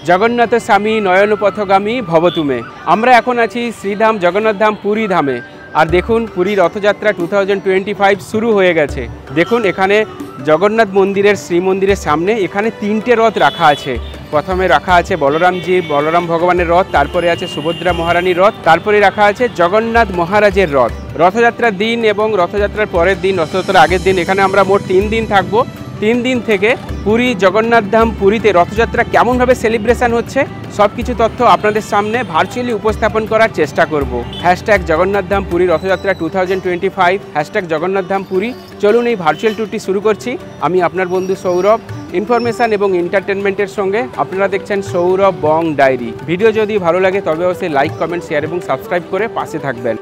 জগন্নাথ স্বামী নয়ন পথগামী ভবতুমে। আমরা এখন আছি শ্রীধাম জগন্নাথ ধাম পুরী ধামে। আর দেখুন পুরী রথযাত্রা 2025 শুরু হয়ে গেছে। দেখুন এখানে জগন্নাথ মন্দিরের শ্রীমন্দিরের সামনে এখানে 3টে রথ রাখা আছে। প্রথমে রাখা আছে বলরাম ভগবানের রথ, তারপরে আছে সুভদ্রা মহারানীর রথ, তারপরে রাখা আছে জগন্নাথ মহারাজের রথ। রথযাত্রার দিন এবং রথযাত্রার পরের দিন, রথযাত্রার আগের দিন এখানে আমরা মোট 3 দিন থাকবো। 3 দিন থেকে পুরী জগন্নাথ ধাম পুরীতে রথযাত্রা কেমনভাবে সেলিব্রেশন হচ্ছে সব কিছু তথ্য আপনাদের সামনে ভার্চুয়ালি উপস্থাপন করার চেষ্টা করব। Hashtag Jagannath Dham Puri Rathyatra 2025, hashtag Jagannath Dham Puri. চলুন এই ভার্চুয়াল ট্যুরটি শুরু করছি। আমি আপনার বন্ধু সৌরভ। ইনফরমেশান এবং এন্টারটেনমেন্টের সঙ্গে আপনারা দেখছেন সৌরভ বং ডায়েরি। ভিডিও যদি ভালো লাগে তবে অবশ্যই লাইক, কমেন্ট, শেয়ার এবং সাবস্ক্রাইব করে পাশে থাকবেন।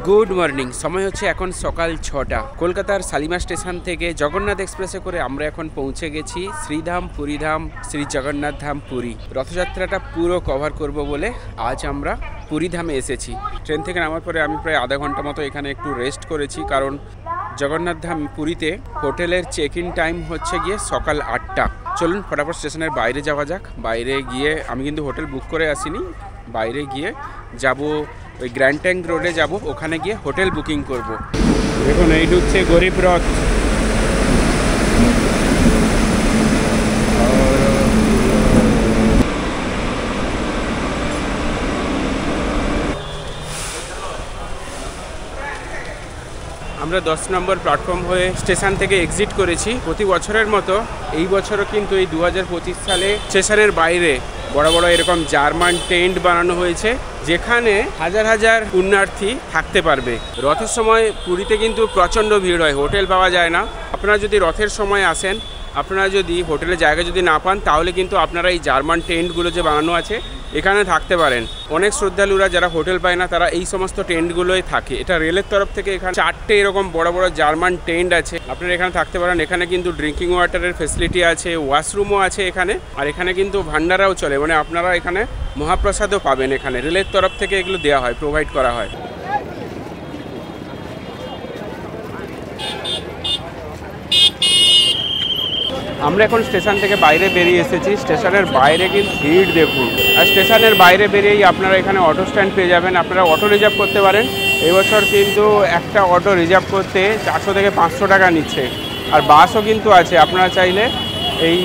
Good morning. সময় হচ্ছে এখন সকাল 6টা। কলকাতার শালিমার স্টেশন থেকে জগন্নাথ এক্সপ্রেসে করে আমরা এখন পৌঁছে গেছি শ্রীধাম পুরীধাম শ্রী জগন্নাথ ধাম পুরী। রথযাত্রাটা পুরো কভার করব বলে আজ আমরা পুরীধামে এসেছি। ট্রেন থেকে নামার পরে আমি প্রায় আধা ঘন্টা মতো এখানে একটু রেস্ট করেছি, কারণ জগন্নাথ ধাম পুরীতে হোটেলের চেক ইন টাইম হচ্ছে গিয়ে সকাল 8টা। চলুন ফটাফট স্টেশনের বাইরে যাওয়া যাক। বাইরে গিয়ে আমি কিন্তু হোটেল বুক করে আসিনি, বাইরে গিয়ে যাব ওই গ্র্যান্ড ট্যাঙ্ক রোডে যাব, ওখানে গিয়ে হোটেল বুকিং করব। দেখুন এই ঢুকছে গরিব রথ। আমরা 10 নম্বর প্ল্যাটফর্ম হয়ে স্টেশন থেকে এক্সিট করেছি। প্রতি বছরের মতো এই বছরও কিন্তু এই 2025 সালে স্টেশনের বাইরে বড় বড় এরকম জার্মান টেন্ট বানানো হয়েছে, যেখানে হাজার হাজার পুণ্যার্থী থাকতে পারবে। রথের সময় পুরীতে কিন্তু প্রচণ্ড ভিড় হয়, হোটেল পাওয়া যায় না। আপনারা যদি রথের সময় আসেন, আপনারা যদি হোটেলের জায়গা যদি না পান, তাহলে কিন্তু আপনারা এই জার্মান টেন্টগুলো যে বানানো আছে এখানে থাকতে পারেন। অনেক শ্রদ্ধালুরা যারা হোটেল পায় না তারা এই সমস্ত টেন্টগুলোই থাকে। এটা রেলের তরফ থেকে এখানে 4টে এরকম বড় বড় জার্মান টেন্ট আছে, আপনারা এখানে থাকতে পারেন। এখানে কিন্তু ড্রিঙ্কিং ওয়াটারের ফেসিলিটি আছে, ওয়াশরুমও আছে এখানে। আর এখানে কিন্তু ভান্ডারাও চলে, মানে আপনারা এখানে মহাপ্রসাদও পাবেন। এখানে রেলের তরফ থেকে এগুলো দেওয়া হয়, প্রোভাইড করা হয়। আমরা এখন স্টেশন থেকে বাইরে বেরিয়ে এসেছি। স্টেশনের বাইরে কিন্তু ভিড় দেখুন। আর স্টেশনের বাইরে বেরিয়েই আপনারা এখানে অটো স্ট্যান্ড পেয়ে যাবেন, আপনারা অটো রিজার্ভ করতে পারেন। এবছর কিন্তু একটা অটো রিজার্ভ করতে 400 থেকে 500 টাকা নিচ্ছে। আর বাসও কিন্তু আছে, আপনারা চাইলে এই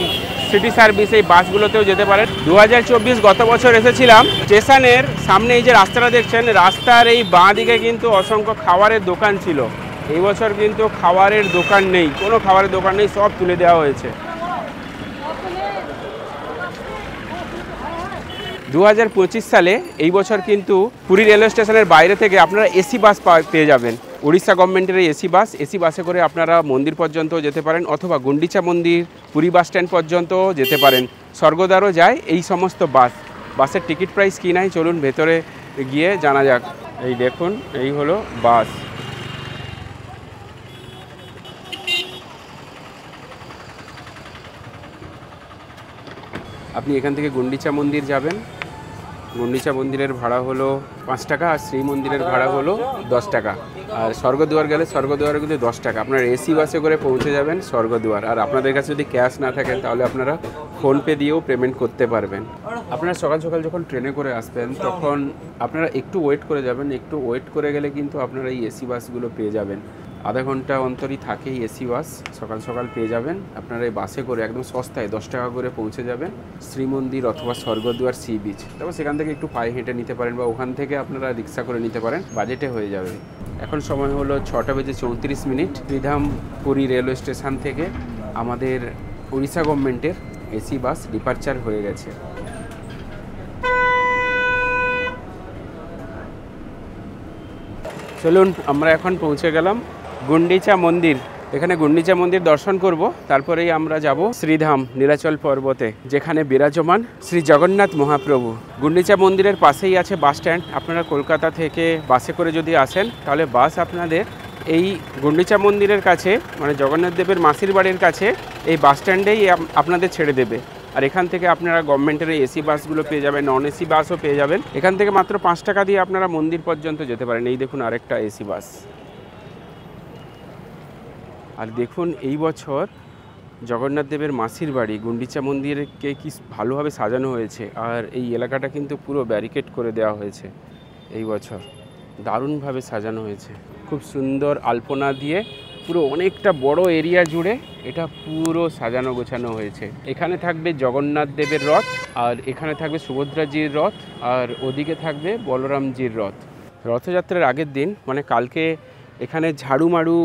সিটি সার্ভিস এই বাসগুলোতেও যেতে পারেন। 2024 গত বছর এসেছিলাম। স্টেশনের সামনে এই যে রাস্তাটা দেখছেন, রাস্তার এই বাঁ দিকে কিন্তু অসংখ্য খাবারের দোকান ছিল। এই বছর কিন্তু খাবারের দোকান নেই, কোনো খাবারের দোকান নেই, সব তুলে দেওয়া হয়েছে। 2025 সালে এই বছর কিন্তু পুরী রেলওয়ে স্টেশনের বাইরে থেকে আপনারা এসি বাস পেয়ে যাবেন। উড়িষ্যা গভর্নমেন্টের এসি বাসে করে আপনারা মন্দির পর্যন্ত যেতে পারেন, অথবা গুন্ডিচা মন্দির পুরী বাস স্ট্যান্ড পর্যন্ত যেতে পারেন। স্বর্গদ্বারও যায় এই সমস্ত বাস। বাসের টিকিট প্রাইস কী নাই চলুন ভেতরে গিয়ে জানা যাক। এই দেখুন, এই হলো বাস। আপনি এখান থেকে গুন্ডিচা মন্দির যাবেন। গুন্ডিচা মন্দিরের ভাড়া হলো 5 টাকা, আর শ্রী মন্দিরের ভাড়া হলো 10 টাকা। আর স্বর্গদুয়ার গেলে স্বর্গদুয়ারে কিন্তু 10 টাকা। আপনার এসি বাসে করে পৌঁছে যাবেন স্বর্গদুয়ার। আর আপনাদের কাছে যদি ক্যাশ না থাকেন তাহলে আপনারা ফোনপে দিয়েও পেমেন্ট করতে পারবেন। আপনারা সকাল সকাল যখন ট্রেনে করে আসবেন তখন আপনারা একটু ওয়েট করে যাবেন। একটু ওয়েট করে গেলে কিন্তু আপনারা এই এসি বাসগুলো পেয়ে যাবেন। আধা ঘন্টা অন্তরই থাকে এসি বাস, সকাল সকাল পেয়ে যাবেন। আপনারা এই বাসে করে একদম সস্তায় 10 টাকা করে পৌঁছে যাবেন শ্রীমন্দির অথবা স্বর্গদুয়ার সি বিচ। তারপর সেখান থেকে একটু পায়ে হেঁটে নিতে পারেন, বা ওখান থেকে আপনারা রিক্সা করে নিতে পারেন, বাজেটে হয়ে যাবে। এখন সময় হলো 6:34। শ্রীধাম পুরী রেলওয়ে স্টেশন থেকে আমাদের উড়িষ্যা গভর্নমেন্টের এসি বাস ডিপারচার হয়ে গেছে। চলুন আমরা এখন পৌঁছে গেলাম গুন্ডিচা মন্দির। এখানে গুন্ডিচা মন্দির দর্শন করব, তারপরেই আমরা যাব শ্রীধাম নীলাচল পর্বতে, যেখানে বিরাজমান শ্রী জগন্নাথ মহাপ্রভু। গুন্ডিচা মন্দিরের পাশেই আছে বাস স্ট্যান্ড। আপনারা কলকাতা থেকে বাসে করে যদি আসেন তাহলে বাস আপনাদের এই গুন্ডিচা মন্দিরের কাছে, মানে জগন্নাথ দেবের মাসির বাড়ির কাছে এই বাস স্ট্যান্ডেই আপনাদের ছেড়ে দেবে। আর এখান থেকে আপনারা গভর্নমেন্টের এসি বাসগুলো পেয়ে যাবেন, নন এসি বাসও পেয়ে যাবেন। এখান থেকে মাত্র 5 টাকা দিয়ে আপনারা মন্দির পর্যন্ত যেতে পারেন। এই দেখুন আরেকটা এসি বাস। আর দেখুন এই বছর জগন্নাথ দেবের মাসির বাড়ি গুন্ডিচা মন্দিরকে কি ভালোভাবে সাজানো হয়েছে। আর এই এলাকাটা কিন্তু পুরো ব্যারিকেড করে দেওয়া হয়েছে এই বছর, দারুণভাবে সাজানো হয়েছে। খুব সুন্দর আলপনা দিয়ে পুরো অনেকটা বড় এরিয়া জুড়ে এটা পুরো সাজানো গোছানো হয়েছে। এখানে থাকবে জগন্নাথ দেবের রথ, আর এখানে থাকবে সুভদ্রাজির রথ, আর ওদিকে থাকবে বলরামজির রথ। রথযাত্রার আগের দিন মানে কালকে এখানে ঝাড়ুমারু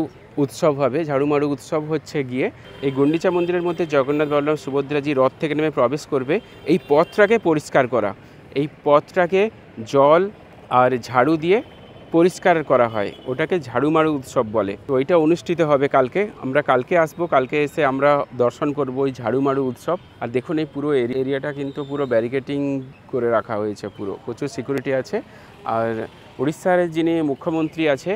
উৎসব হবে। ঝাড়ুমারু উৎসব হচ্ছে গিয়ে এই গুন্ডিচা মন্দিরের মধ্যে জগন্নাথ বলরাম সুভদ্রাজি রথ থেকে নেমে প্রবেশ করবে, এই পথটাকে পরিষ্কার করা, এই পথটাকে জল আর ঝাড়ু দিয়ে পরিষ্কার করা হয়, ওটাকে ঝাড়ুমারু উৎসব বলে। তো ওইটা অনুষ্ঠিত হবে কালকে। আমরা কালকে আসবো, কালকে এসে আমরা দর্শন করব ওই ঝাড়ুমারু উৎসব। আর দেখুন এই পুরো এরিয়াটা কিন্তু পুরো ব্যারিকেডিং করে রাখা হয়েছে, পুরো প্রচুর সিকিউরিটি আছে। আর উড়িষ্যার যিনি মুখ্যমন্ত্রী আছে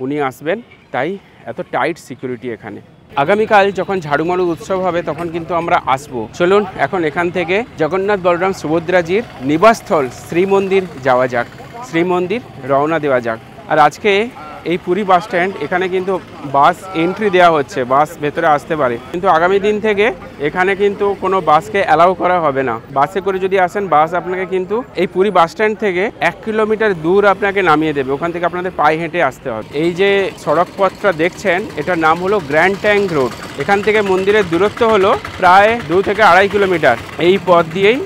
উনি আসবেন, তাই এত টাইট সিকিউরিটি এখানে। আগামীকাল যখন ঝাড়ুমারু উৎসব হবে তখন কিন্তু আমরা আসবো। চলুন এখন এখান থেকে জগন্নাথ বলরাম সুভদ্রাজির নিবাসস্থল শ্রীমন্দির যাওয়া যাক, শ্রীমন্দির রওনা দেওয়া যাক। আর আজকে এই পুরী বাস স্ট্যান্ড এখানে কিন্তু বাস এন্ট্রি দেওয়া হচ্ছে, বাস ভেতরে আসতে পারে, কিন্তু আগামী দিন থেকে এখানে কিন্তু কোনো বাসকে অ্যালাউ করা হবে না। বাসে করে যদি আসেন বাস আপনাকে কিন্তু এই পুরী বাস স্ট্যান্ড থেকে 1 কিলোমিটার দূর আপনাকে নামিয়ে দেবে, ওখান থেকে আপনাদের পায়ে হেঁটে আসতে হবে। এই যে সড়ক পথটা দেখছেন এটার নাম হলো গ্র্যান্ড ট্যাঙ্ক রোড। এখান থেকে মন্দিরের দূরত্ব হলো প্রায় 2 থেকে 2.5 কিলোমিটার। এই পথ দিয়েই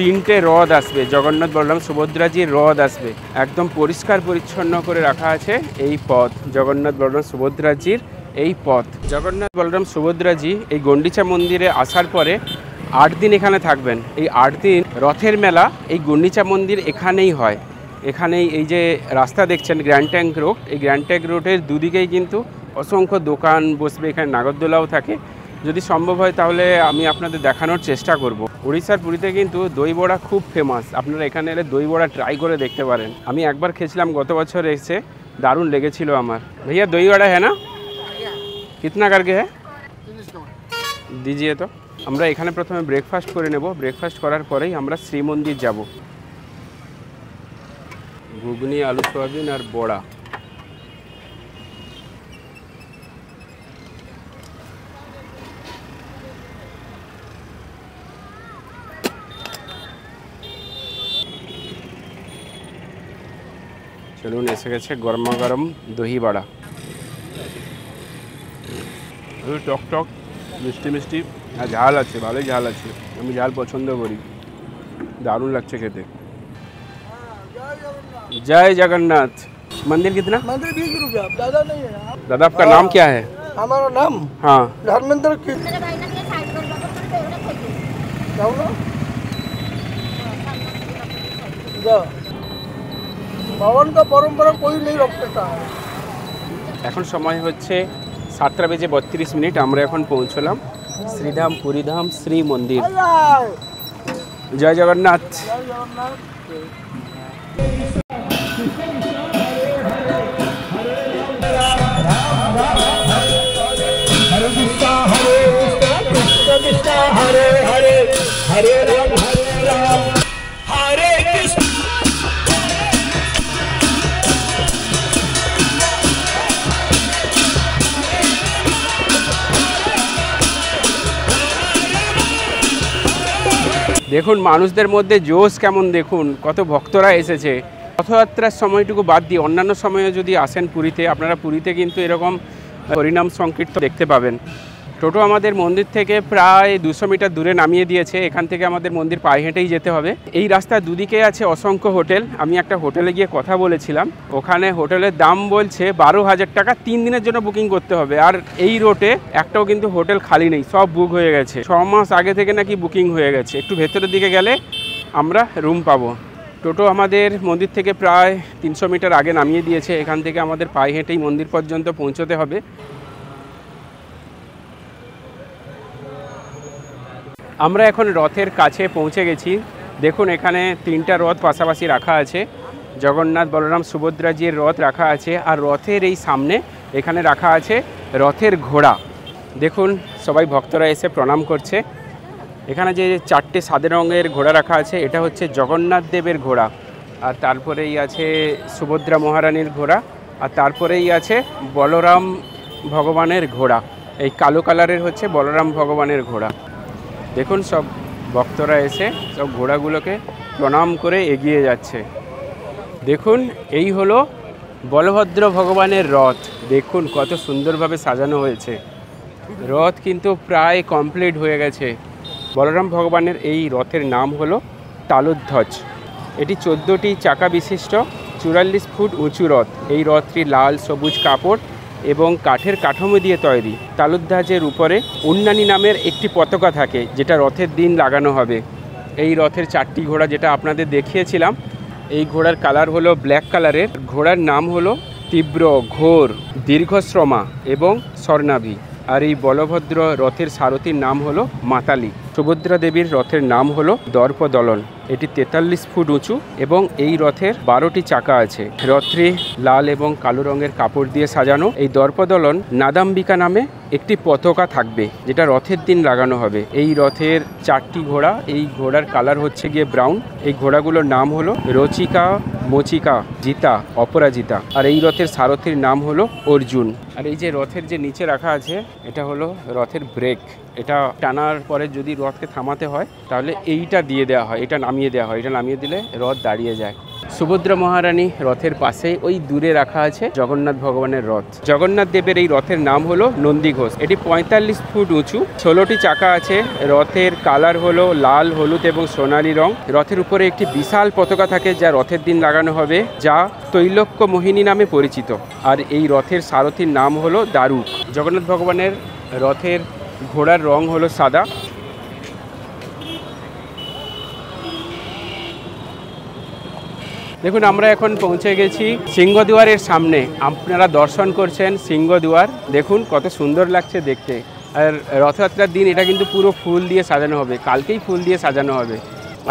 3টে রথ আসবে, জগন্নাথ বলরাম সুভদ্রাজির রথ আসবে। একদম পরিষ্কার পরিচ্ছন্ন করে রাখা আছে এই পথ, জগন্নাথ বলরাম সুভদ্রাজির এই পথ। জগন্নাথ বলরাম সুভদ্রাজি এই গুন্ডিচা মন্দিরে আসার পরে 8 দিন এখানে থাকবেন। এই 8 দিন রথের মেলা এই গুন্ডিচা মন্দির এখানেই হয়। এখানেই এই যে রাস্তা দেখছেন গ্র্যান্ড ট্যাঙ্ক রোড, এই গ্র্যান্ড ট্যাঙ্ক রোডের দুদিকেই কিন্তু অসংখ্য দোকান বসবে, এখানে নাগরদোলাও থাকে। যদি সম্ভব হয় তাহলে আমি আপনাদের দেখানোর চেষ্টা করব। উড়িষ্যার পুরীতে কিন্তু দই বড়া খুব ফেমাস, আপনারা এখানে এলে দই বড়া ট্রাই করে দেখতে পারেন। আমি একবার খেয়েছিলাম গত বছর এসে, দারুণ লেগেছিল আমার। भैया दही बड़ा है ना, कितना करके है दीजिए तो। আমরা এখানে প্রথমে ব্রেকফাস্ট করে নেব, ব্রেকফাস্ট করার পরেই আমরা শ্রীমন্দির যাব। ঘুগনি, আলু সয়াবিন আর বড়া। চলুন এসে গেছে গরমা গরম দহি বড়া, টক টক, মিষ্টি মিষ্টি, আর ঝাল আছে, ভালোই ঝাল আছে। আমি ঝাল পছন্দ করি, দারুণ লাগছে খেতে। जय जगन्नाथ। मंदिर कितना? मंदिर 20 रुपया, ज़्यादा नहीं है। दादा आपका नाम क्या है? हमारा नाम हाँ धर्मेंद्र की भवन का परंपरा कोई नहीं रख सकता है। এখন সময় হচ্ছে 7:32 আমরা এখন পৌঁছলাম শ্রীধাম পুরীধাম শ্রী মন্দির। জয় জগন্নাথ। हरे हरे हरे राम हरे कृष्ण। দেখুন মানুষদের মধ্যে জোশ কেমন, দেখুন কত ভক্তরা এসেছে। রথযাত্রার সময়টুকু বাদ দিয়ে অন্যান্য সময়ে যদি আসেন পুরীতে, আপনারা পুরীতে কিন্তু এরকম হরিনাম সংকীর্তন দেখতে পাবেন। টোটো আমাদের মন্দির থেকে প্রায় 200 মিটার দূরে নামিয়ে দিয়েছে, এখান থেকে আমাদের মন্দির পায়ে হেঁটেই যেতে হবে। এই রাস্তার দুদিকে আছে অসংখ্য হোটেল। আমি একটা হোটেলে গিয়ে কথা বলেছিলাম, ওখানে হোটেলের দাম বলছে 12,000 টাকা, 3 দিনের জন্য বুকিং করতে হবে। আর এই রোডে একটাও কিন্তু হোটেল খালি নেই, সব বুক হয়ে গেছে। 6 মাস আগে থেকে নাকি বুকিং হয়ে গেছে। একটু ভেতরের দিকে গেলে আমরা রুম পাবো। টোটো আমাদের মন্দির থেকে প্রায় 300 মিটার আগে নামিয়ে দিয়েছে, এখান থেকে আমাদের পায়ে হেঁটেই মন্দির পর্যন্ত পৌঁছতে হবে। আমরা এখন রথের কাছে পৌঁছে গেছি। দেখুন এখানে 3টা রথ পাশাপাশি রাখা আছে, জগন্নাথ বলরাম সুভদ্রাজির রথ রাখা আছে। আর রথের এই সামনে এখানে রাখা আছে রথের ঘোড়া। দেখুন সবাই ভক্তরা এসে প্রণাম করছে। এখানে যে 4টে সাদা রঙের ঘোড়া রাখা আছে এটা হচ্ছে জগন্নাথ দেবের ঘোড়া, আর তারপরেই আছে সুভদ্রা মহারানীর ঘোড়া, আর তারপরেই আছে বলরাম ভগবানের ঘোড়া। এই কালো কালারের হচ্ছে বলরাম ভগবানের ঘোড়া। দেখুন সব ভক্তরা এসে সব ঘোড়াগুলোকে প্রণাম করে এগিয়ে যাচ্ছে। দেখুন এই হলো বলভদ্র ভগবানের রথ। দেখুন কত সুন্দরভাবে সাজানো হয়েছে। রথ কিন্তু প্রায় কমপ্লিট হয়ে গেছে। বলরাম ভগবানের এই রথের নাম হলো তালোধ্বজ। এটি 14টি চাকা বিশিষ্ট 44 ফুট উঁচু রথ। এই রথটি লাল সবুজ কাপড় এবং কাঠের কাঠামো দিয়ে তৈরি। তালোধ্বজের উপরে উন্নানি নামের একটি পতাকা থাকে, যেটা রথের দিন লাগানো হবে। এই রথের 4টি ঘোড়া যেটা আপনাদের দেখিয়েছিলাম, এই ঘোড়ার কালার হলো ব্ল্যাক কালারের। ঘোড়ার নাম হলো তীব্র, ঘোর, দীর্ঘশ্রমা এবং স্বর্ণাভি। আর এই বলভদ্র রথের সারথীর নাম হলো মাতালি। সুভদ্রা দেবীর রথের নাম হলো দর্পদলন। এটি 43 ফুট উঁচু এবং এই রথের 12টি চাকা আছে। রথটি লাল এবং কালো রঙের কাপড় দিয়ে সাজানো। এই দর্পদলন নাদাম্বিকা নামে একটি পতাকা থাকবে, যেটা রথের দিন লাগানো হবে। এই রথের 4টি ঘোড়া, এই ঘোড়ার কালার হচ্ছে গিয়ে ব্রাউন। এই ঘোড়াগুলোর নাম হলো রচিকা, মচিকা, জিতা, অপরাজিতা। আর এই রথের সারথীর নাম হলো অর্জুন। আর এই যে রথের যে নিচে রাখা আছে, এটা হলো রথের ব্রেক। এটা টানার পরে যদি রথকে থামাতে হয় তাহলে এইটা দিয়ে দেওয়া হয়, এটা নামিয়ে দেওয়া হয়। এটা নামিয়ে দিলে রথ দাঁড়িয়ে যায়। সুভদ্রা মহারানী রথের পাশেই ওই দূরে রাখা আছে জগন্নাথ ভগবানের রথ। জগন্নাথ দেবের এই রথের নাম হলো নন্দীঘোষ। এটি 45 ফুট উঁচু, 16টি চাকা আছে। রথের কালার হলো লাল, হলুদ এবং সোনালী রং। রথের উপরে একটি বিশাল পতাকা থাকে, যা রথের দিন লাগানো হবে, যা তৈলক্য মোহিনী নামে পরিচিত। আর এই রথের সারথীর নাম হলো দারুক। জগন্নাথ ভগবানের রথের ঘোড়ার রং হলো সাদা। দেখুন আমরা এখন পৌঁছে গেছি সিংহদুয়ারের সামনে। আপনারা দর্শন করছেন সিংহদুয়ার। দেখুন কত সুন্দর লাগছে দেখতে। আর রথযাত্রার দিন এটা কিন্তু পুরো ফুল দিয়ে সাজানো হবে, কালকেই ফুল দিয়ে সাজানো হবে।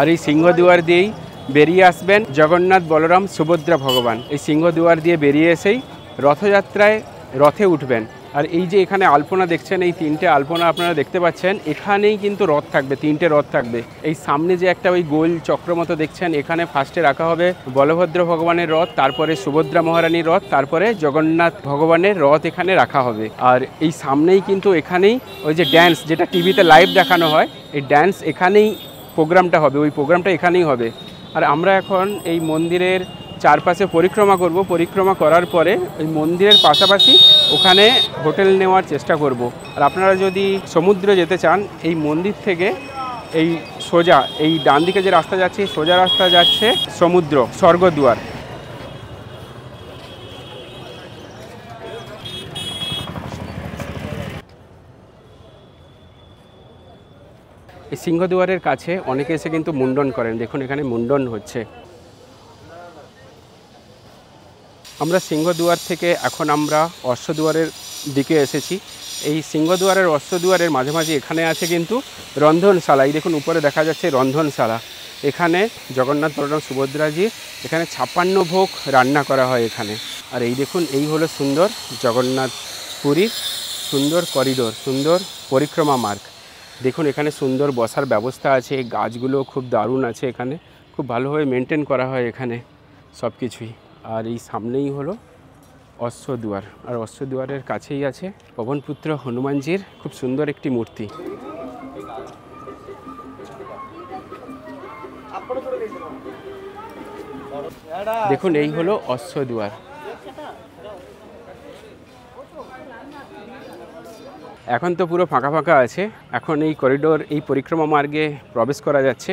আর এই সিংহদুয়ার দিয়েই বেরিয়ে আসবেন জগন্নাথ, বলরাম, সুভদ্রা ভগবান। এই সিংহদুয়ার দিয়ে বেরিয়ে এসেই রথযাত্রায় রথে উঠবেন। আর এই যে এখানে আলপনা দেখছেন, এই 3টে আলপনা আপনারা দেখতে পাচ্ছেন, এখানেই কিন্তু রথ থাকবে, 3টে রথ থাকবে। এই সামনে যে একটা ওই গোল চক্র মতো দেখছেন, এখানে ফার্স্টে রাখা হবে বলভদ্র ভগবানের রথ, তারপরে সুভদ্রা মহারানীর রথ, তারপরে জগন্নাথ ভগবানের রথ এখানে রাখা হবে। আর এই সামনেই কিন্তু এখানেই ওই যে ড্যান্স, যেটা টিভিতে লাইভ দেখানো হয়, এই ড্যান্স এখানেই প্রোগ্রামটা হবে, ওই প্রোগ্রামটা এখানেই হবে। আর আমরা এখন এই মন্দিরের চারপাশে পরিক্রমা করব। পরিক্রমা করার পরে ওই মন্দিরের পাশাপাশি ওখানে হোটেল নেওয়ার চেষ্টা করব। আর আপনারা যদি সমুদ্রে যেতে চান, এই মন্দির থেকে এই সোজা এই ডান দিকে যে রাস্তা যাচ্ছে, সোজা রাস্তা যাচ্ছে সমুদ্র, স্বর্গদুয়ার। এই সিংহদুয়ারের কাছে অনেকে এসে কিন্তু মুন্ডন করেন। দেখুন এখানে মুন্ডন হচ্ছে। আমরা সিংহদুয়ার থেকে এখন আমরা অশ্বদুয়ারের দিকে এসেছি। এই সিংহদুয়ারের অশ্বদুয়ারের মাঝে মাঝে এখানে আছে কিন্তু রন্ধনশালা। এই দেখুন উপরে দেখা যাচ্ছে রন্ধনশালা। এখানে জগন্নাথ, বলরাম, সুভদ্রাজি এখানে 56 ভোগ রান্না করা হয় এখানে। আর এই দেখুন এই হলো সুন্দর জগন্নাথ পুরীর সুন্দর করিডোর, সুন্দর পরিক্রমা মার্গ। দেখুন এখানে সুন্দর বসার ব্যবস্থা আছে, গাছগুলো খুব দারুণ আছে, এখানে খুব ভালোভাবে মেনটেন করা হয় এখানে সব কিছুই। আর এই সামনেই হলো অশ্বদুয়ার। আর অশ্বদুয়ারের কাছেই আছে পবনপুত্র হনুমানজির খুব সুন্দর একটি মূর্তি। দেখুন এই হলো অশ্বদুয়ার। এখন তো পুরো ফাঁকা ফাঁকা আছে। এখন এই করিডোর, এই পরিক্রমা মার্গে প্রবেশ করা যাচ্ছে,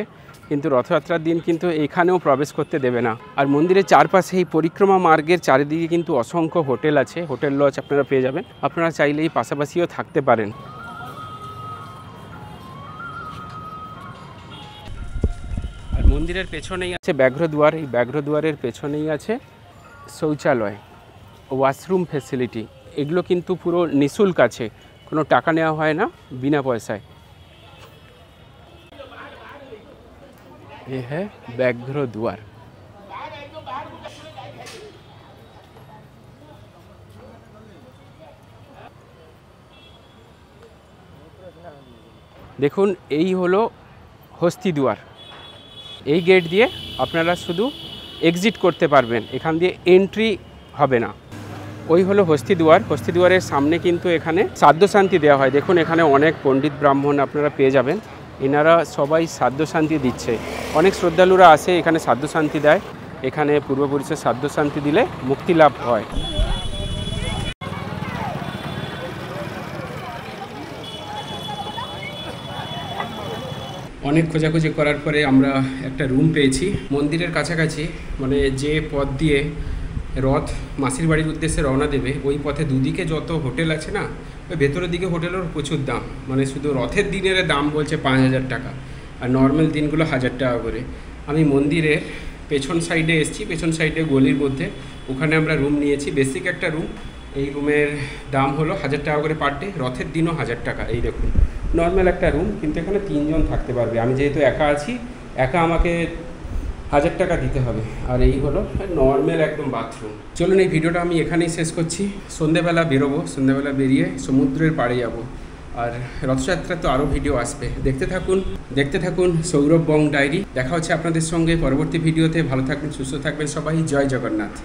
কিন্তু রথযাত্রার দিন কিন্তু এখানেও প্রবেশ করতে দেবে না। আর মন্দিরের চারপাশে এই পরিক্রমা মার্গের চারিদিকে কিন্তু অসংখ্য হোটেল আছে, হোটেল লজ আপনারা পেয়ে যাবেন। আপনারা চাইলে এই পাশাপাশিও থাকতে পারেন। আর মন্দিরের পেছনেই আছে ব্যাঘ্রদুয়ার। এই ব্যাঘ্রদুয়ারের পেছনেই আছে শৌচালয়, ওয়াশরুম ফেসিলিটি। এগুলো কিন্তু পুরো নিঃশুল্ক আছে, কোনো টাকা নেওয়া হয় না, বিনা পয়সায়। ये है ব্যাঘ্রদুয়ার। দেখুন এই হলো হস্তিদুয়ার। এই গেট দিয়ে আপনারা শুধু এক্সিট করতে পারবেন, এখান দিয়ে এন্ট্রি হবে না। ওই হলো হস্তিদুয়ার। হস্তিদুয়ারের সামনে কিন্তু এখানে শ্রাদ্ধ শান্তি দেওয়া হয়। দেখুন এখানে অনেক পণ্ডিত ব্রাহ্মণ আপনারা পেয়ে যাবেন, এনারা সবাই শ্রাদ্ধ শান্তি দিচ্ছে। অনেক শ্রদ্ধালুরা আসে এখানে শ্রাদ্ধ শান্তি দেয়, এখানে পূর্বপুরুষের শ্রাদ্ধ শান্তি দিলে মুক্তি লাভ হয়। অনেক খোঁজাখুঁজি করার পরে আমরা একটা রুম পেয়েছি মন্দিরের কাছাকাছি, মানে যে পথ দিয়ে রথ মাসির বাড়ির উদ্দেশ্যে রওনা দেবে ওই পথে দুদিকে যত হোটেল আছে না, ওই ভেতরের দিকে হোটেলের প্রচুর দাম, মানে শুধু রথের দিনের দাম বলছে 5,000 টাকা, আর নর্মাল দিনগুলো 1,000 টাকা করে। আমি মন্দিরের পেছন সাইডে এসেছি, পেছন সাইডে গলির মধ্যে, ওখানে আমরা রুম নিয়েছি, বেসিক একটা রুম। এই রুমের দাম হলো 1,000 টাকা করে পার ডে, রথের দিনও 1,000 টাকা। এই দেখুন নর্মাল একটা রুম, কিন্তু এখানে 3 জন থাকতে পারবে। আমি যেহেতু একা আছি, একা আমাকে 1,000 টাকা দিতে হবে। আর এই হলো নর্মাল একদম বাথরুম। চলুন এই ভিডিওটা আমি এখানেই শেষ করছি। সন্ধ্যেবেলা বেরোবো, সন্ধ্যেবেলা বেরিয়ে সমুদ্রের পাড়ে যাব। আর রথযাত্রা তো আরও ভিডিও আসবে, দেখতে থাকুন সৌরভ বং ডায়েরি। দেখা হচ্ছে আপনাদের সঙ্গে পরবর্তী ভিডিওতে। ভালো থাকবেন, সুস্থ থাকবেন সবাই। জয় জগন্নাথ।